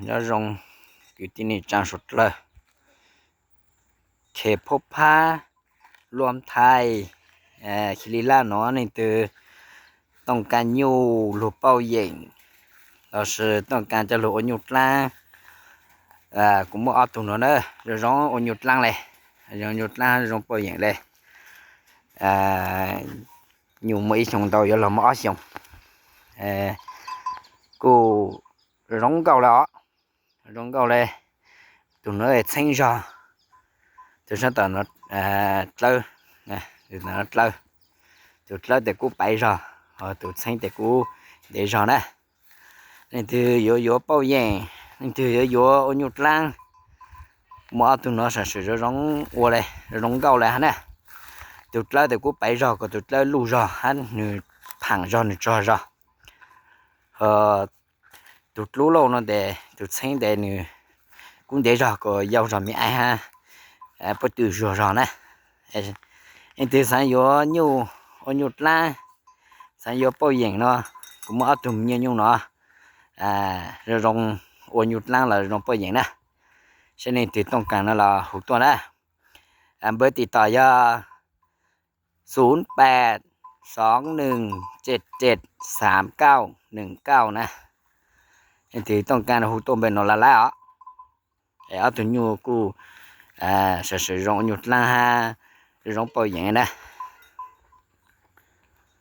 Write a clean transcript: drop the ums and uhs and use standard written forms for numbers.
nó rongอยู่ที่นี่จังสุดเลยเขตพบพารวมไทยคิริล่าเนาะนี่คือต้องการอยู่หลูเป้าเย่งเรา是ต้องการจะหลูอยุดล่างcũng mua tụi nó nữa rồi rong ôn nhụt lăng này rồi nhụt lăng rong bơi dạng đây nhiều mấy xong tàu giờ là mỏ xong cô rong cầu đó rong cầu đây tụi nó để xanh ra tụi nó nó trơ nè tụi nó trơ tụi trơ để cô bay ra tụi xanh để cô để ra nè nên từ vô bao dạng nên từ vô ôn nhụt lăng mua tụi nó sẽ sử dụng ô đây rong cầu này nè tụi trơ để cô bay ra còn tụi trơ lù ra hắn nửa thẳng ra nửa cho ra tụt lú lâu nó để tụt xanh để nửa cũng để ra có giàu ra mi ai ha bắt từ rồi nè anh từ sáng vô nhiều ở nhụt la sáng vô bao nhiêu nó cũng mua tụm nhiều nó rồi rong ở nhụt la là rong bao nhiêu nè cho nên thìต้องการlà hụtตัวนะเบอร์ติดต่อยา0821773919นะthì ต้องการหกตัวเป็นนอละแล้วเอาตัวอยู่กูsử dụng nhụt la ha rong bao nhiêu nè